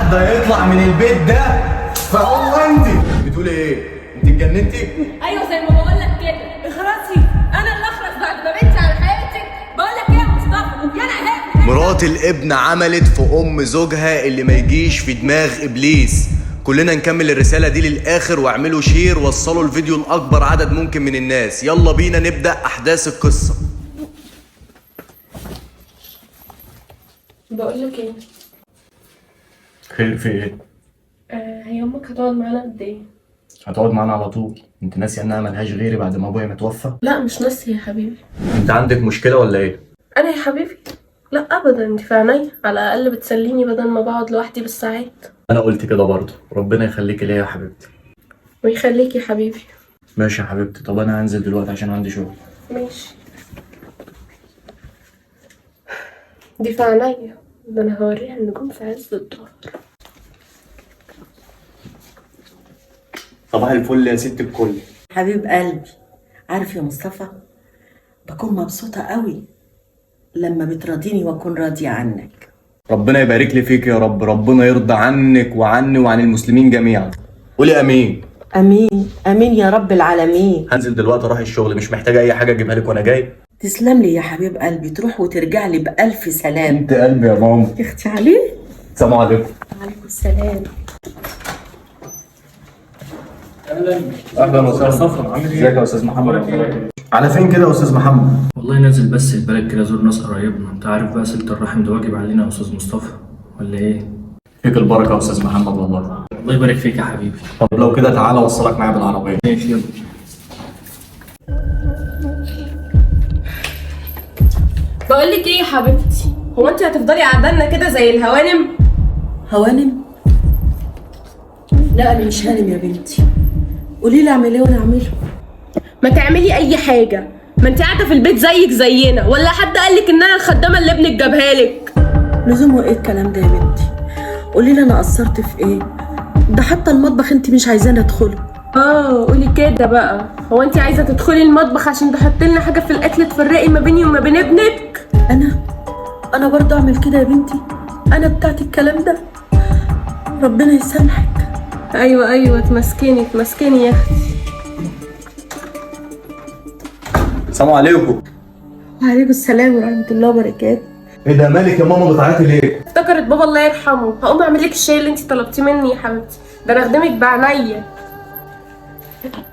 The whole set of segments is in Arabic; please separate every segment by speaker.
Speaker 1: حد هيطلع من البيت ده. فالله انت بتقولي ايه؟ انت اتجننتي؟
Speaker 2: ايوه زي ما بقول لك كده، اخرسي. انا اللي اخرس بعد ما بنتي على حياتك. بقول لك ايه يا مصطفى؟ يلا اهي.
Speaker 1: مرات الابن عملت في ام زوجها اللي ما يجيش في دماغ ابليس. كلنا نكمل الرسالة دي للآخر واعملوا شير، وصلوا الفيديو لأكبر عدد ممكن من الناس. يلا بينا نبدأ أحداث القصة.
Speaker 2: بقول لك ايه؟
Speaker 1: خير في ايه؟
Speaker 2: هي امك هتقعد معانا قد ايه؟
Speaker 1: هتقعد معانا على طول. انت ناسية انها ملهاش غيري بعد ما ابويا متوفى؟
Speaker 2: لا مش ناسي يا حبيبي.
Speaker 1: انت عندك مشكلة ولا ايه؟
Speaker 2: انا يا حبيبي لا ابدا، انت في عينيا، على الاقل بتسليني بدل ما بقعد لوحدي بالساعات.
Speaker 1: انا قلت كده برضه. ربنا يخليكي ليا يا حبيبتي.
Speaker 2: ويخليك يا حبيبي.
Speaker 1: ماشي يا حبيبتي. طب انا هنزل دلوقتي عشان عندي شغل.
Speaker 2: ماشي. دي في عينيا، ده انا هوريها النجوم في عز الظهر.
Speaker 1: صباح الفل يا ست الكل.
Speaker 3: حبيب قلبي، عارف يا مصطفى، بكون مبسوطة قوي لما بتراضيني واكون راضية عنك.
Speaker 1: ربنا يبارك لي فيك يا رب. ربنا يرضى عنك وعني وعن المسلمين جميعا. قولي امين.
Speaker 3: امين امين يا رب العالمين.
Speaker 1: هنزل دلوقتي اروح الشغل، مش محتاجه اي حاجه اجيبها لك وانا جاي.
Speaker 3: تسلم لي يا حبيب قلبي، تروح وترجع لي بألف سلام.
Speaker 1: انت قلبي يا ماما.
Speaker 3: اختي عليه.
Speaker 1: السلام عليكم.
Speaker 3: وعليكم السلام.
Speaker 1: اهلا وسهلا.
Speaker 4: صفر عامل ايه؟
Speaker 1: ازيك يا استاذ محمد؟ على فين كده يا استاذ محمد؟
Speaker 4: والله نازل بس البلد كده ازور ناس قرايبنا، انت عارف بقى صلة الرحم ده واجب علينا يا استاذ مصطفى ولا ايه؟
Speaker 1: فيك البركه يا استاذ محمد والله.
Speaker 4: الله يبارك فيك يا حبيبي.
Speaker 1: طب لو كده تعالى اوصلك معايا بالعربيه.
Speaker 4: ماشي يلا.
Speaker 2: بقول لك ايه يا حبيبتي، هو انت هتفضلي قاعده لنا كده زي الهوانم؟
Speaker 3: هوانم؟ لا انا مش هانم يا بنتي. قولي لي اعمل ايه وانا اعمله.
Speaker 2: ما تعملي اي حاجه، ما انت قاعده في البيت زيك زينا، ولا حد قالك ان انا الخدامه اللي ابنك جابها لك؟
Speaker 3: لزومه ايه الكلام ده يا بنتي؟ قولي لي انا قصرت في ايه؟ ده حتى المطبخ انت مش عايزاني ادخله.
Speaker 2: قولي كده بقى. هو انت عايزه تدخلي المطبخ عشان تحطي لنا حاجه في الاكل تفرقي ما بيني وما بين ابنك؟
Speaker 3: انا برضه اعمل كده يا بنتي؟ انا بتاعت الكلام ده؟ ربنا يسامحك.
Speaker 2: ايوه تمسكني يا اختي.
Speaker 1: السلام عليكم.
Speaker 3: وعليكم السلام ورحمه الله وبركاته.
Speaker 1: ايه ده مالك يا ماما بتعيطي ليه؟
Speaker 2: افتكرت بابا الله يرحمه. هقوم اعمل لك الشاي اللي انت طلبتيه مني يا حبيبتي، ده انا اخدمك بعينيا.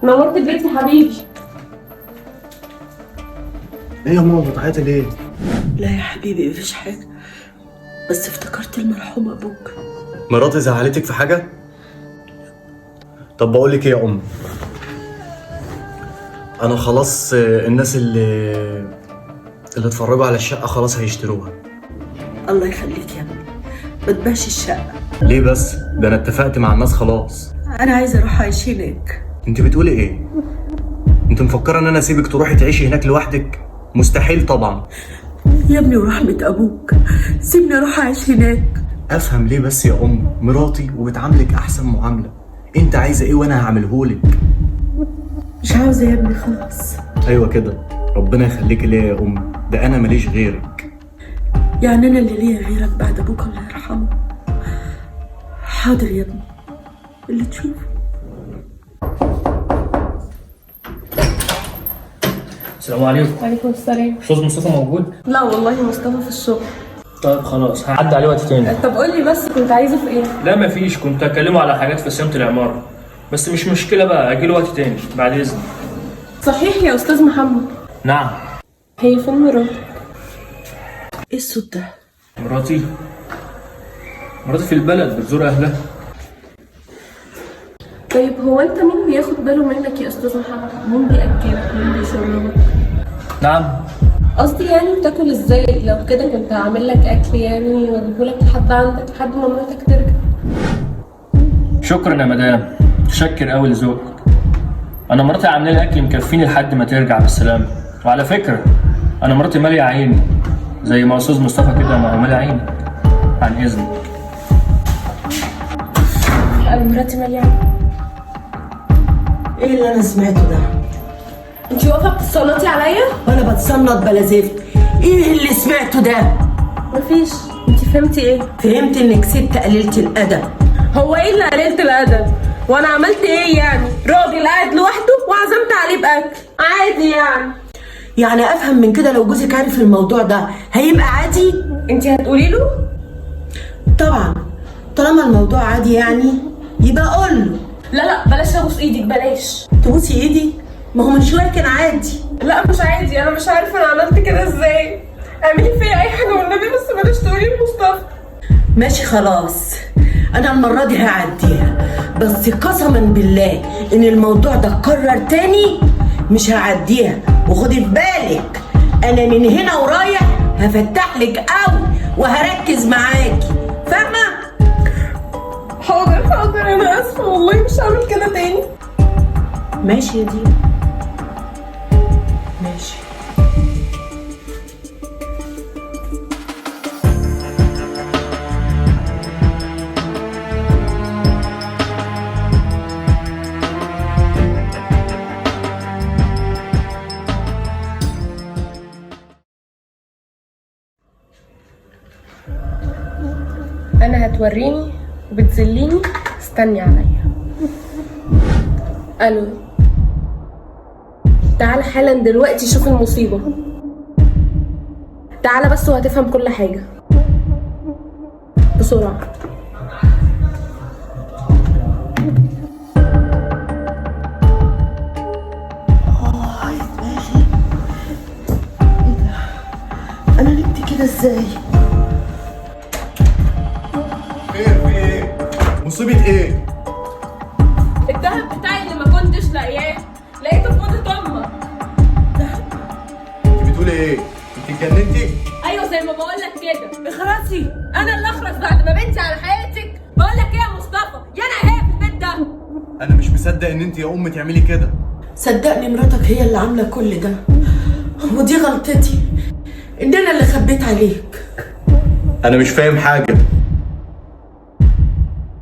Speaker 2: نورت البيت يا حبيبي.
Speaker 1: ايه يا ماما بتعيطي ليه؟
Speaker 3: لا يا حبيبي مفيش حاجه، بس افتكرت المرحوم ابوك.
Speaker 1: مراتي زعلتك في حاجه؟ طب بقول لك ايه يا ام، انا خلاص الناس اللي اتفرجوا على الشقه خلاص هيشتروها.
Speaker 3: الله يخليك يا ابني، ما تبيعش الشقه.
Speaker 1: ليه بس؟ ده انا اتفقت مع الناس خلاص.
Speaker 3: انا عايزه اروح اعيش هناك.
Speaker 1: انت بتقولي ايه؟ انت مفكره ان انا اسيبك تروحي تعيشي هناك لوحدك؟ مستحيل طبعا
Speaker 3: يا ابني ورحمه ابوك سيبني اروح اعيش هناك.
Speaker 1: افهم ليه بس يا ام؟ مراتي وبتعاملك احسن معامله. انت عايزه ايه وانا هعملهولك.
Speaker 3: مش عاوزه يا ابني خلاص.
Speaker 1: ايوه كده. ربنا يخليكي ليا يا ام، ده انا ماليش غيرك.
Speaker 3: يعني انا اللي ليا غيرك بعد ابوك الله يرحمه؟ حاضر يا ابني اللي تشوفه.
Speaker 4: السلام عليكم.
Speaker 2: وعليكم السلام.
Speaker 4: استاذ مصطفى موجود؟
Speaker 2: لا والله مصطفى في الشغل.
Speaker 4: طيب خلاص هعدي عليه وقت تاني.
Speaker 2: طب قولي بس كنت عايزه في ايه؟
Speaker 4: لا مفيش، كنت اكلمه على حاجات في صيانة العمارة، بس مش مشكلة بقى، اجيله وقت تاني بعد اذنك.
Speaker 2: صحيح يا استاذ محمد،
Speaker 4: نعم.
Speaker 2: هي فين مراتك؟
Speaker 3: ايه الصوت ده؟
Speaker 4: مراتي في البلد بتزور اهلها.
Speaker 2: طيب هو انت مين بياخد باله منك يا استاذ محمد؟ مين بياكلك؟ مين بيشربك؟
Speaker 4: نعم.
Speaker 2: قصدي يعني بتاكل ازاي؟ لو كده كنت هعمل لك اكل يعني واجيبهولك لحد عندك لحد ما مراتك ترجع.
Speaker 4: شكرا يا مدام، متشكر قوي لذوقك. انا مراتي عامله لي اكل مكفيني لحد ما ترجع بالسلامه. وعلى فكره انا مراتي ماليه عيني زي ما استاذ مصطفى كده ما هو مالي عيني. عن اذنك.
Speaker 2: انا مراتي مليانه.
Speaker 3: ايه اللي انا سمعته ده؟
Speaker 2: انتي واقفه بتصنطي عليا؟
Speaker 3: وانا بتصنط بلا زفت. ايه اللي سمعته ده؟
Speaker 2: مفيش، انتي فهمتي ايه؟
Speaker 3: فهمت انك ست قليلة الادب.
Speaker 2: هو ايه اللي قللت الادب؟ وانا عملت ايه يعني؟ راجل قاعد لوحده وعزمت عليه باكل عادي يعني.
Speaker 3: يعني افهم من كده لو جوزك عارف الموضوع ده هيبقى عادي؟
Speaker 2: انت هتقولي له؟
Speaker 3: طبعا، طالما الموضوع عادي يعني يبقى اقول له.
Speaker 2: لا بلاش ابوس ايدك بلاش.
Speaker 3: تبوسي ايدي؟ ما هو من شويه كان عادي.
Speaker 2: لا مش عادي، انا مش عارفه انا عملت كده ازاي. اعملي فيا اي حاجه والنبي بس بلاش تقولي لمصطفى.
Speaker 3: ماشي خلاص، انا المره دي هعديها، بس قسما بالله ان الموضوع ده اتكرر تاني مش هعديها. وخدي في بالك انا من هنا ورايح هفتح لك قوي وهركز معاكي، فاهمه؟
Speaker 2: حاضر انا اسفه والله مش هعمل كده تاني.
Speaker 3: ماشي يا دي، ماشي.
Speaker 2: انا هتوريني وبتذليني، استني عليا. الو، تعال حالا دلوقتي شوف المصيبه. تعال بس وهتفهم كل حاجه بسرعه.
Speaker 3: انا نمت كده ازاي؟
Speaker 1: في ايه؟ مصيبة ايه؟
Speaker 2: الدهب بتاعي اللي ما كنتش لاقياه لقيته في اوضه امك.
Speaker 1: انت بتقولي ايه؟ انت اتجننتي؟
Speaker 2: ايوه زي ما بقول لك كده. اخرسي، انا اللي اخرس بعد ما بنتي على حياتك. بقول لك ايه يا مصطفى، يا انا هي في البيت ده.
Speaker 1: انا مش مصدق ان انت يا ام تعملي كده.
Speaker 3: صدقني مراتك هي اللي عامله كل ده، ودي غلطتي ان انا اللي خبيت عليك.
Speaker 1: انا مش فاهم حاجة.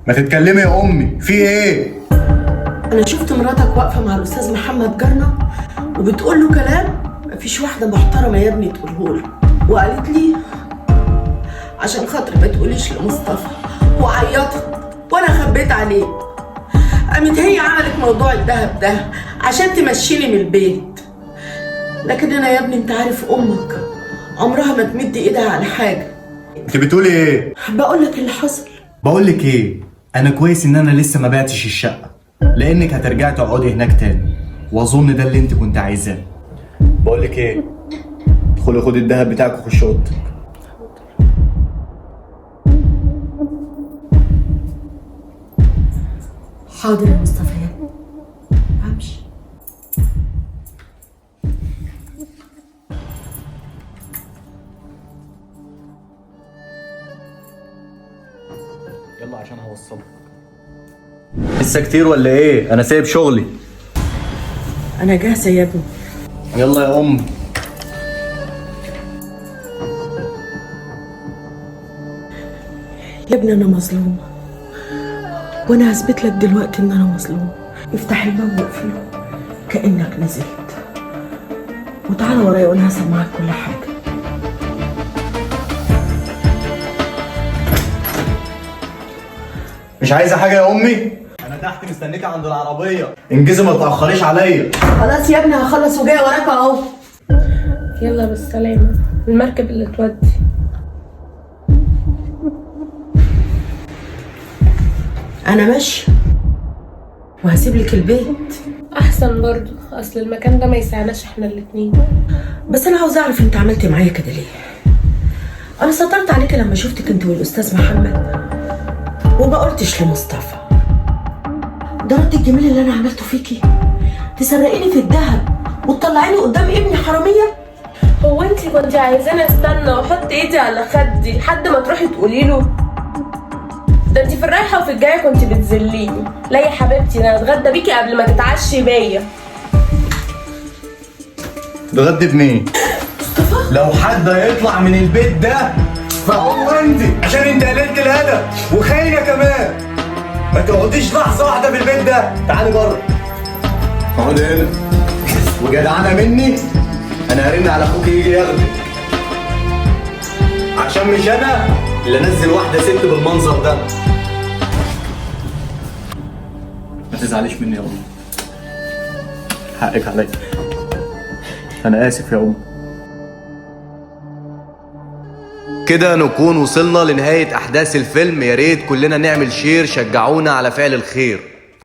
Speaker 1: ما تتكلمي يا امي، في ايه؟
Speaker 3: انا شفت مراتك واقفه مع الاستاذ محمد جارنا وبتقول له كلام مفيش واحده محترمه يا ابني تقوله له، وقالت لي عشان خاطر ما تقوليش لمصطفى وعيطت وانا خبيت عليه. قامت هي عملت موضوع الذهب ده عشان تمشيني من البيت. لكن انا يا ابني انت عارف امك عمرها ما تمد ايدها على حاجه.
Speaker 1: انت بتقولي ايه؟
Speaker 3: بقول لك اللي حصل.
Speaker 1: بقول لك ايه، انا كويس ان انا لسه ما بعتش الشقه، لانك هترجعي تقعدي هناك تاني، واظن ده اللي انت كنت عايزاه. بقول لك ايه، ادخلي خدي الذهب بتاعك وخشي اوضتك.
Speaker 3: حاضر يا مصطفى يا ابني، امشي.
Speaker 1: يلا عشان هوصلك. لسه كتير ولا ايه؟ انا سايب شغلي.
Speaker 3: انا جاهزه يا ابني.
Speaker 1: يلا يا ام.
Speaker 3: يا ابني انا مظلومه، وانا هثبت لك دلوقتي ان انا مظلومه. افتح الباب واقفله كانك نزلت، وتعالى ورايا وانا هسمعك كل حاجه.
Speaker 1: مش عايزه حاجه يا امي؟ انا تحت مستنيك عند العربيه، انجزي ما تاخريش عليا.
Speaker 3: خلاص يا ابني هخلص وجاي وراك اهو.
Speaker 2: يلا بالسلامه، المركب اللي تودي.
Speaker 3: انا ماشيه وهسيب لك البيت.
Speaker 2: احسن برضو، اصل المكان ده ما يسعناش احنا الاتنين.
Speaker 3: بس انا عاوزه اعرف انت عملتي معايا كده ليه؟ انا سطرت عليكي لما شفتك انت والاستاذ محمد وما قلتش لمصطفى. ده رد الجميل اللي انا عملته فيكي؟ تسرقيني في الذهب وتطلعيني قدام ابني حراميه؟
Speaker 2: هو انتي كنتي عايزاني استنى واحط ايدي على خدي لحد ما تروحي تقولي له؟ ده انتي في الرايحه وفي الجايه كنتي بتذليني. لا يا حبيبتي، انا اتغدى بيكي قبل ما تتعشي بيا.
Speaker 1: اتغدي بمين؟ لو حد هيطلع من البيت ده فهو انت، عشان انت قللت الادب وخاينه كمان. ما تقعديش لحظه واحده في البيت ده، تعالي بره. اقعد هنا، وجدعانه مني انا هرن على اخوك يجي ياخدك، عشان مش انا اللي انزل واحده ست بالمنظر ده.
Speaker 4: ما تزعليش مني يا أم، حقك عليا، أنا آسف يا أم.
Speaker 1: كده نكون وصلنا لنهاية أحداث الفيلم. يا ريت كلنا نعمل شير، شجعونا على فعل الخير.